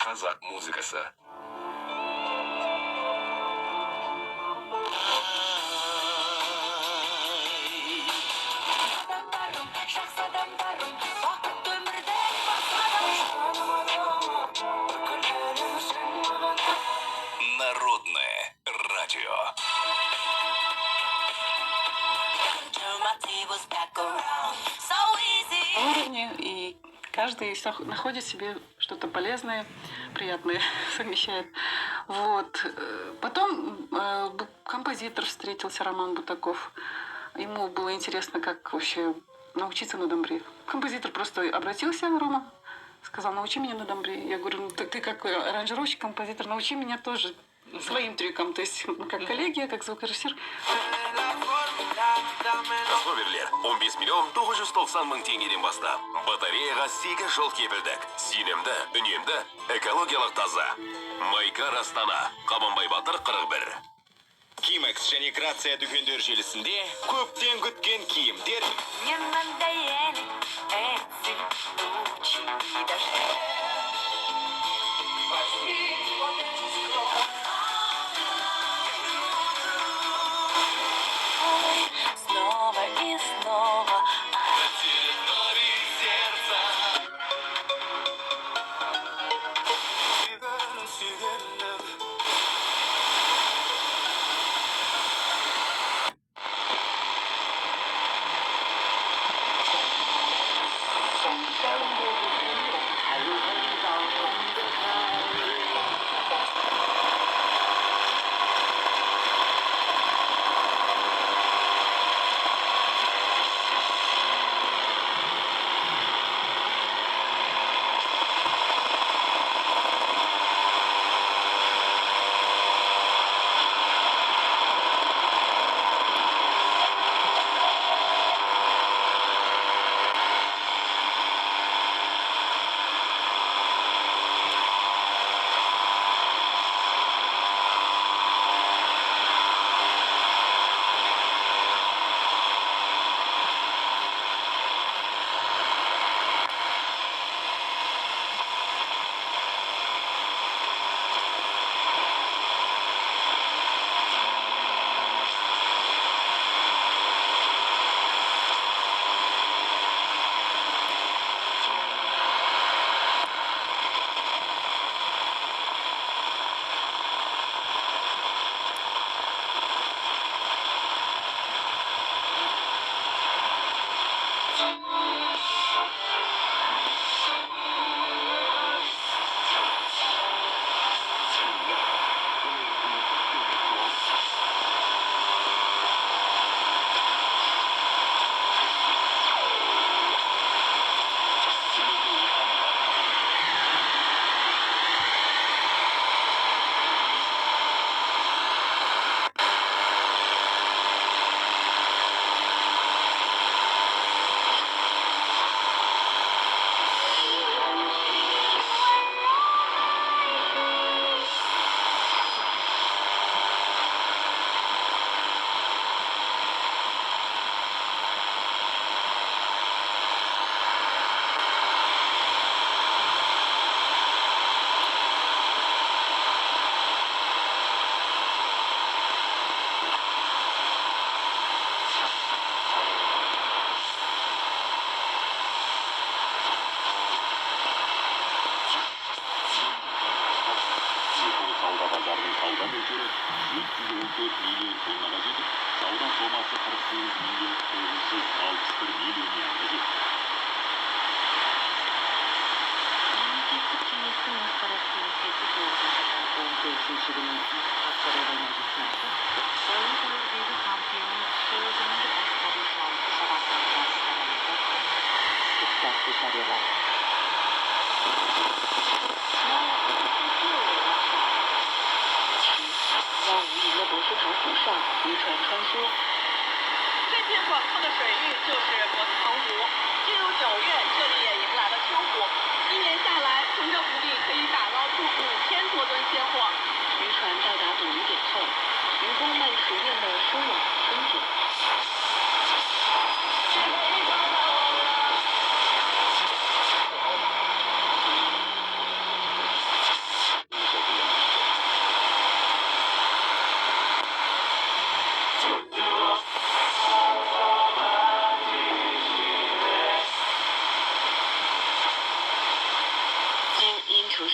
Қазақ музыкасы. Народное радио. Уровне, и каждый находит себе что-то полезное, приятное совмещает. Вот. Потом композитор встретился, Роман Бутаков. Ему было интересно, как вообще научиться на домбре. Композитор просто обратился, Рома, сказал: научи меня на домбре. Я говорю: ну ты как аранжировщик, композитор, научи меня тоже своим трюкам. То есть как коллеги, как звукорежиссер. Словерлер 15 миллион 990 мың теңгеден бастап. Батареяға 8 жыл кепілдік. Сенімді, үнемді, экологиялық таза. Майкар Астана, Қабанбай Батыр 41. Кимекс және Грация дүкендер желісінде көптен күткен киімдер. Снова и снова. На территории сердца.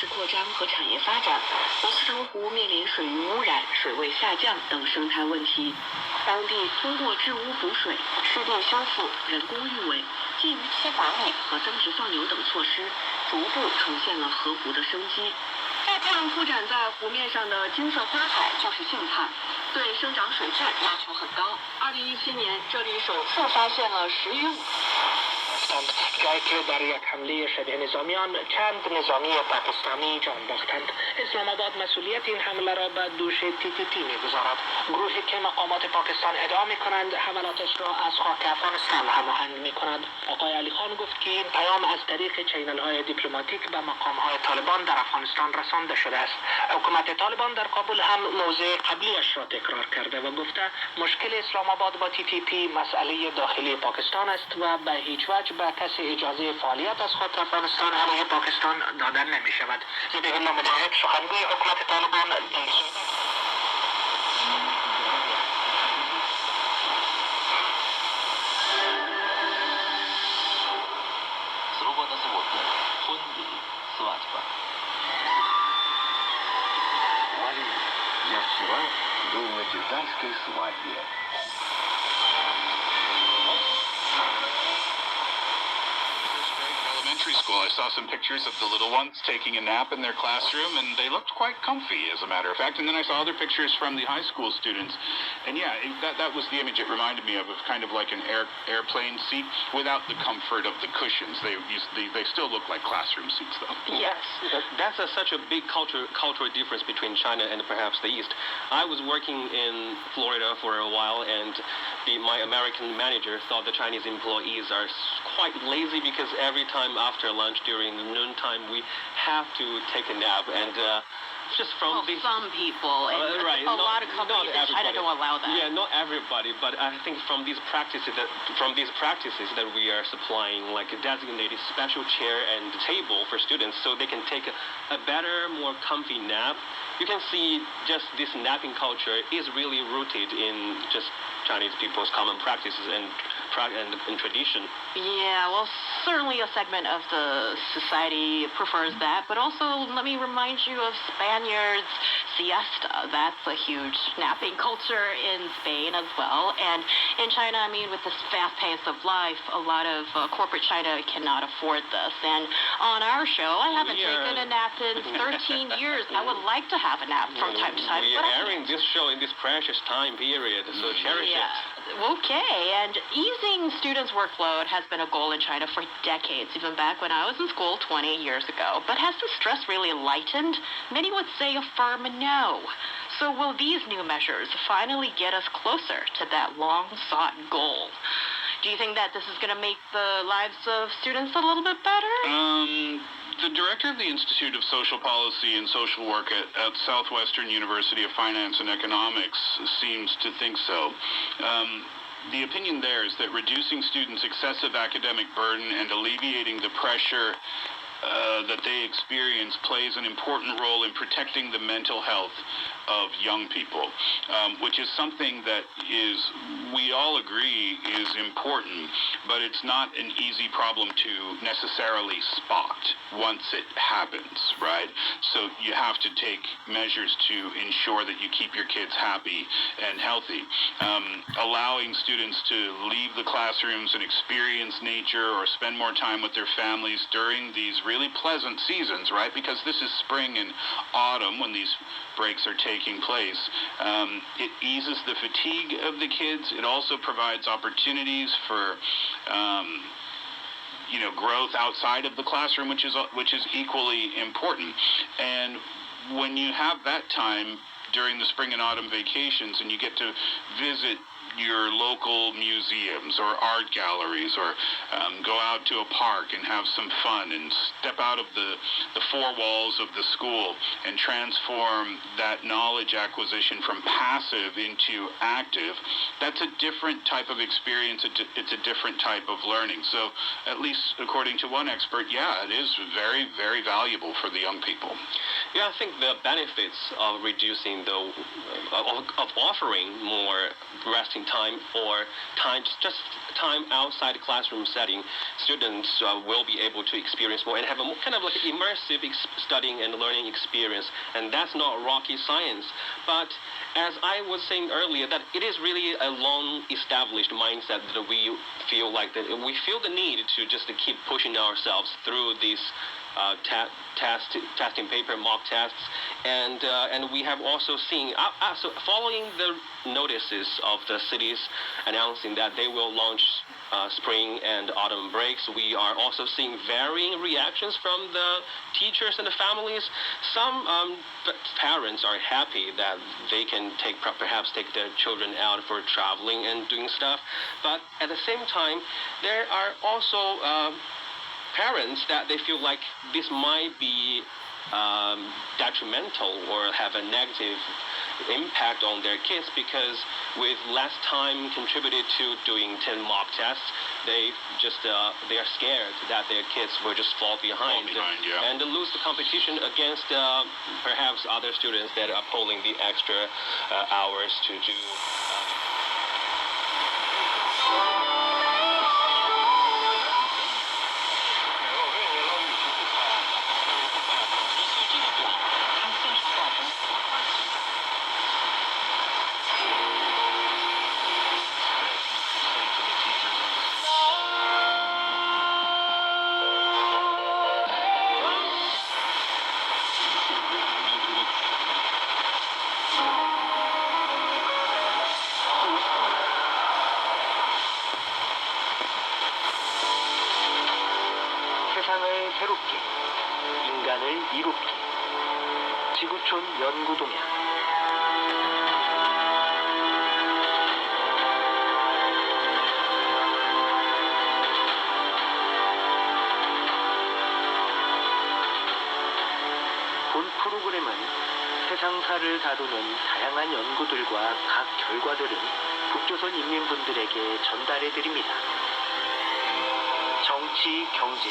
市扩张和产业发展，博斯腾湖面临水域污染、水位下降等生态问题。当地通过治污补水、湿地修复、人工育尾、禁渔期管理和增殖放牛等措施，逐步重现了河湖的生机。这片铺展在湖面上的金色花海就是荇菜，对生长水质要求很高。2017年，这里首次发现了10余亩。جایی که در یک حمله شبه نظامیان چند نظامی پاکستانی جان باختند. اسلام آباد مسئولیت این حمله را به دوش TTP می‌گذارد. گروهی که مقامات پاکستان ادعا می‌کنند حملاتش را از خاک افغانستان هماهنگ می‌کند. آقای علی خان گفت که این پیام از طریق چینل‌های دیپلماتیک به مقام‌های طالبان در افغانستان رسانده شده است. حکومت طالبان در کابل هم موضع قبلیش را تکرار کرده و گفته مشکل اسلام آباد با TTP مسئله داخلی پاکستان است و به هیچ وجه به کسی اجازه فعالیت از خاک افغانستان علیه پاکستان داده نمی شود. ذبیح الله مجاهد سخنگوی حکومت طالبان Свобода заводна. Фонди. Свадьба. Валерий, я вчера был на китайской свадьбе. Elementary school, I saw some pictures of the little ones taking a nap in their classroom, and they looked quite comfy, as a matter of fact. And then I saw other pictures from the high school students, and yeah, that was the image it reminded me of kind of like an airplane seat without the comfort of the cushions. They still look like classroom seats, though. Yes, that's such a big cultural difference between China and perhaps the East. I was working in Florida for a while, and my American manager thought the Chinese employees are quite lazy because every time after lunch during noontime we have to take a nap, and just from some people and right, a lot of companies in China don't allow that. Yeah, not everybody, but I think from these practices that we are supplying like a designated special chair and table for students so they can take a better, more comfy nap. You can see just this napping culture is really rooted in just Chinese people's common practices and tradition. Yeah, well, certainly a segment of the society prefers that, but also let me remind you of Spaniards' siesta. That's a huge napping culture in Spain as well. And in China, I mean, with this fast pace of life, a lot of corporate China cannot afford this. And on our show, I haven't taken a nap in 13 years. I would like to have a nap from time to time. We are airing this show in this precious time period, so cherish it. Okay, and easing students' workload has been a goal in China for decades, even back when I was in school 20 years ago. But has the stress really lightened? Many would say a firm no. So will these new measures finally get us closer to that long-sought goal? Do you think that this is going to make the lives of students a little bit better? The director of the Institute of Social Policy and Social Work at Southwestern University of Finance and Economics seems to think so. The opinion there is that reducing students' excessive academic burden and alleviating the pressure that they experience plays an important role in protecting the mental health of young people, which is something that we all agree is important, but it's not an easy problem to necessarily spot once it happens, right? So you have to take measures to ensure that you keep your kids happy and healthy. Allowing students to leave the classrooms and experience nature or spend more time with their families during these really pleasant seasons, right? Because this is spring and autumn when these breaks are taking place. It eases the fatigue of the kids. It also provides opportunities for growth outside of the classroom, which is equally important. And when you have that time during the spring and autumn vacations and you get to visit your local museums or art galleries or go out to a park and have some fun and step out of the four walls of the school and transform that knowledge acquisition from passive into active, that's a different type of experience. It's a different type of learning. So at least according to one expert, yeah, it is very, very valuable for the young people. Yeah, I think the benefits of reducing of offering more resting time or just time outside the classroom setting, students will be able to experience more and have a kind of like immersive studying and learning experience. And that's not rocket science. But as I was saying earlier, that it is really a long-established mindset that we feel like that we feel the need to just to keep pushing ourselves through these testing paper mock tests, and we have also seen so following the notices of the cities announcing that they will launch spring and autumn breaks, we are also seeing varying reactions from the teachers and the families. Some parents are happy that they can perhaps take their children out for traveling and doing stuff, but at the same time there are also parents that they feel like this might be detrimental or have a negative impact on their kids, because with less time contributed to doing 10 mock tests, they are scared that their kids will just fall behind and lose the competition against perhaps other students that are pulling the extra hours to do. 세상을 새롭게, 인간을 이롭게. 지구촌 연구동향. 본 프로그램은 세상사를 다루는 다양한 연구들과 각 결과들을 북조선 인민분들에게 전달해드립니다. 정치, 경제,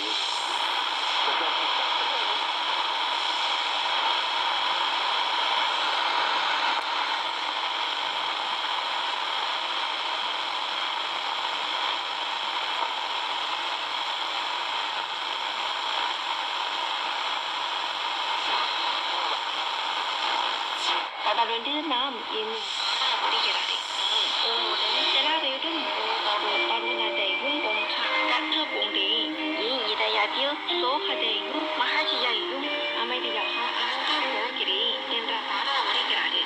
Bạn đi Nam in đi chơi đi. Chơi ra đi đến con là đầy cũng con các thứ cũng đi. Ý đây là điều số hay đầy cũng mà hay chỉ là cũng à mấy điều ha có cái đi nên ra phá ra đi chơi đi.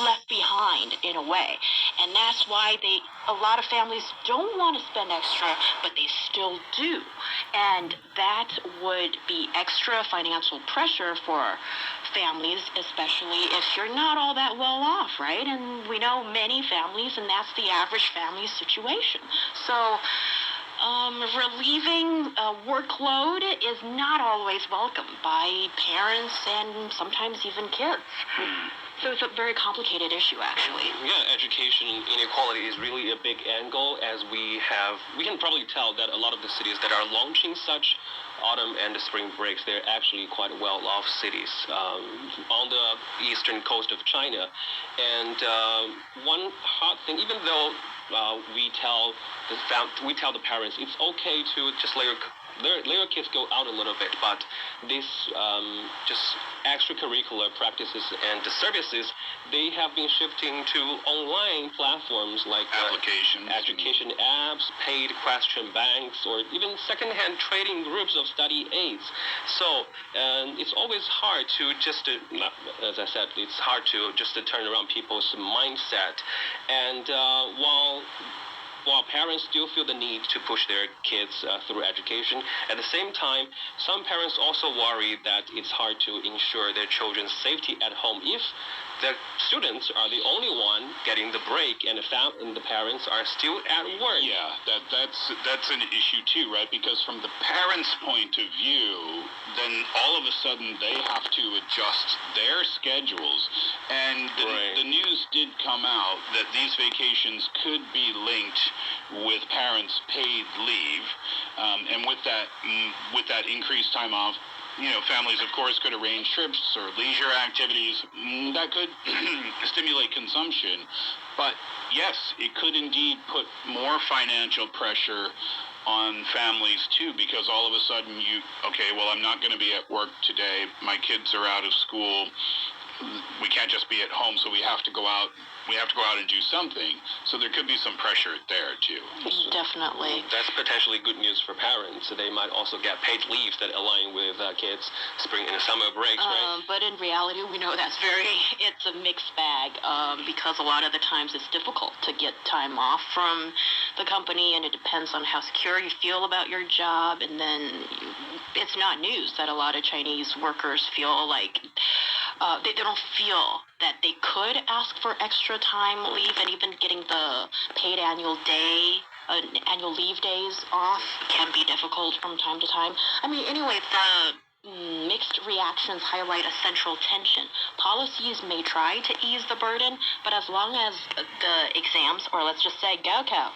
Left behind in a way, and that's why a lot of families don't want to spend extra, but they still do, and that would be extra financial pressure for families, especially if you're not all that well off, right? And we know many families, and that's the average family situation. So relieving workload is not always welcome by parents and sometimes even kids. So it's a very complicated issue, actually. Yeah, education inequality is really a big angle, as we can probably tell that a lot of the cities that are launching such autumn and spring breaks, they're actually quite well-off cities on the eastern coast of China. And one hard thing, even though we tell the parents it's okay to just let your kids go out a little bit, but this just extracurricular practices and the services, they have been shifting to online platforms like applications, education apps, paid question banks, or even second-hand trading groups of study aids. So it's always hard to just, as I said, it's hard to just to turn around people's mindset. And while while parents still feel the need to push their kids through education, at the same time, some parents also worry that it's hard to ensure their children's safety at home if the students are the only one getting the break and the parents are still at work. Yeah, that's an issue too, right? Because from the parents' point of view, then all of a sudden they have to adjust their schedules. And the news did come out that these vacations could be linked with parents' paid leave, and with that increased time off, families, of course, could arrange trips or leisure activities that could stimulate consumption. But yes, it could indeed put more financial pressure on families too, because all of a sudden I'm not going to be at work today. My kids are out of school. We can't just be at home, so we have to go out. We have to go out and do something. So there could be some pressure there too. Definitely. That's potentially good news for parents. They might also get paid leaves that align with kids' spring and summer breaks, right? But in reality, we know it's a mixed bag because a lot of the times it's difficult to get time off from the company, and it depends on how secure you feel about your job. And then it's not news that a lot of Chinese workers feel like they don't feel that they could ask for extra time leave, and even getting the paid annual leave days off can be difficult from time to time. I mean, anyway, the mixed reactions highlight a central tension. Policies may try to ease the burden, but as long as the exams, or let's just say Gaokao,